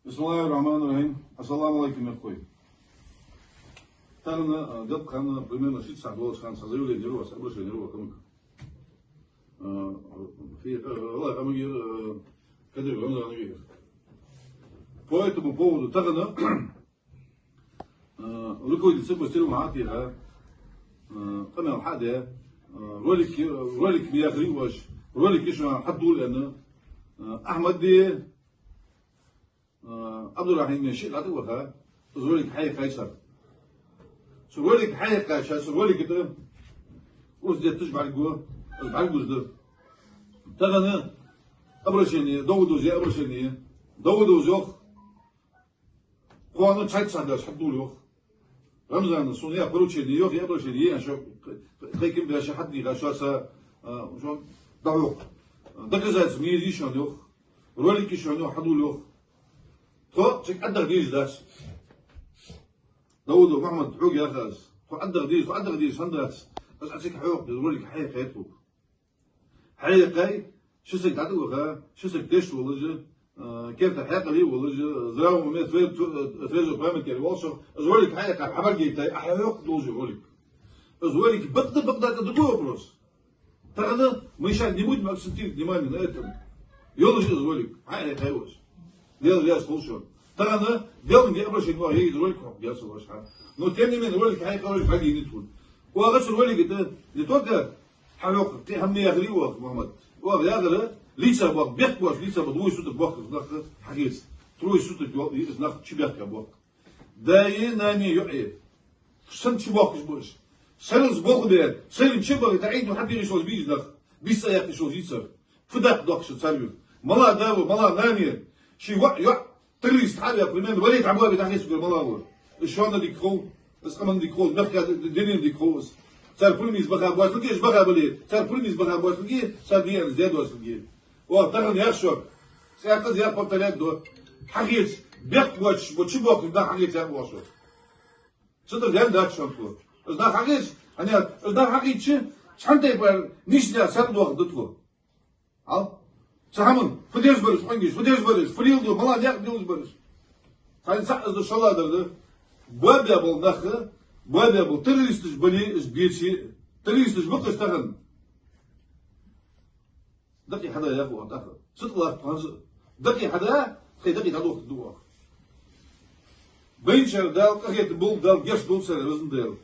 بسم الله الرحمن الرحيم. السلام عليكم يا اخوي. تانا قد كان примерно 6 ساعات ولا كان سازيولي نيرو سابوش نيرو كم في والله كم يجي كده يوم ده نيجي. Поэтому поводу тагана لكوي تسبب ستيرو معاتيها قناة حادة رولك بياخري واش رولك إيش حدول لأن أحمد دي عبد الرحيم شيء لا توقع رولك حي قيصر رولك حي قيصر رولك كده وزدت تشبع الجو تشبع الجوز تغنى أبرشني داود زي أبرشني داود وزوخ قوانا تشايت سانداش حدول يوخ رمزان صنيع بروتشني يوخ أبرشني عشان خيكم بلاش حد يغشاسا شو دعوق دكزات ميزي شون يوخ رولك شون يوخ حدول يوخ تو تك أدر ديش داس داود ومحمد حوق يا خاز تو أدر ديش هندرات بس أتيك حوق رولك حي قيتو حي قي شو سك تعدو خا شو سك تيش ولا كيف تحقق لي ولا زراو ميت تريزو بامل كي واشر رولك حي قي حبل جيتاي حيوق دوز رولك رولك بقدر تدور بروس تغنى مشان ديمود ما بسنتي ديماني ناتم يولج رولك حي قي واش ديال رياض فوشون ترى ديال من قبل شيء هي رولك ديال سوى شحال نو تاني من رولك هاي قرش بعدين يدخل وغش رولك ده يتوقع حلوق تهمني يا غري وقت محمد وقت يا غري ليسا وقت بيحكوا ليسا بدوي صوت وقت ناخ حقيقة تروي صوت ناخ شبيك يا وقت داي نامي يحيي سنت شباك شبوش سلز بوق ده سلم شبه تعيد وحد يشوز بيج ناخ بيسا يا شوز يصير فداك دوكش تسالو ملا داو ملا نامي شي وقع تريس حاجة بريمان وليت عبوها بتحكيش في الملاور الشوانا دي كرو بس كمان دي كرو نحكي الدنيا دي كروز صار بريميز بخا بواس لقيش بخا بلي صار بريميز بخا بواس لقي صار ديان زياد واس لقي وطرن يرشوك سيأخذ يا بطلات دو حكيت بيق بوش بوك دا حكيت يا بواشو صدر ديان داك شانتو بس دا حكيت أنا دا حكيت شحال تيبقى نيش دا ساد وقت دتو عال سامن فديش برش حنجيش فديش برش فريلدو ملا نياق ديوز برش خاين سعز الشلا درده بوابيا بالنخه بوابيا بال تريستش بلي اس بيتشي تريستش بقش تغن دقي حدا يا اخو انت صدق الله دقي حدا خي دقي تعدوك الدواء بين شر دال قهيت بول دال جيش دول سنه وزن دال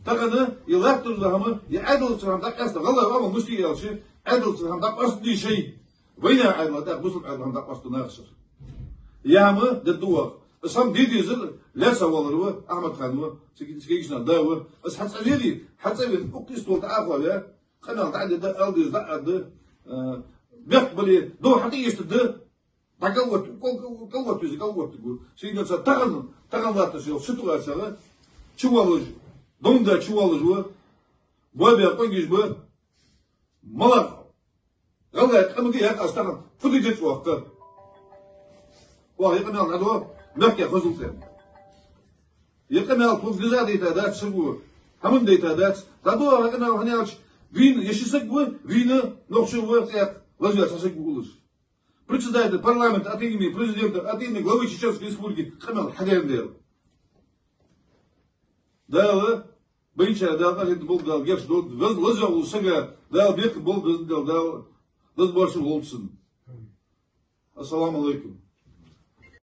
تغنى يلاقتل لهم يعدل سلام دق است والله ما مشتي يا شيء عدل سلام دق اصلي شيء وين عدل دق مسلم عدل دق است ناقصر يا ما ددوا اسم ديدي زل لا سوالروا احمد خانوا سكيجنا داو بس حتصلي اقيس طول تعافوا يا خلينا تعدي ده الدي زقد بيقبل دو حتى يستد تقوت تقول سيدنا تغن لا تشيل شتو اسا شوالج دوندا شوالج و بوابيا قنجيش بو ملا غلط امك يا استغل فدي جت وقت واه يقنع العدو نحكي خزوتين يقنع الفوزجزا ديتا دات سبو همن ديتا دات تدور يقنع هناش وين يشسقوا وين نخشوا وقت لازم تسقوا председатель парламента от имени президента, от имени главы Чеченской республики Хамел Хадяин дел. Дал, бенча, дал, это был дал, герш, лазал усага, дал, бег был дал, дал больше волцен. Ассаламу алейкум.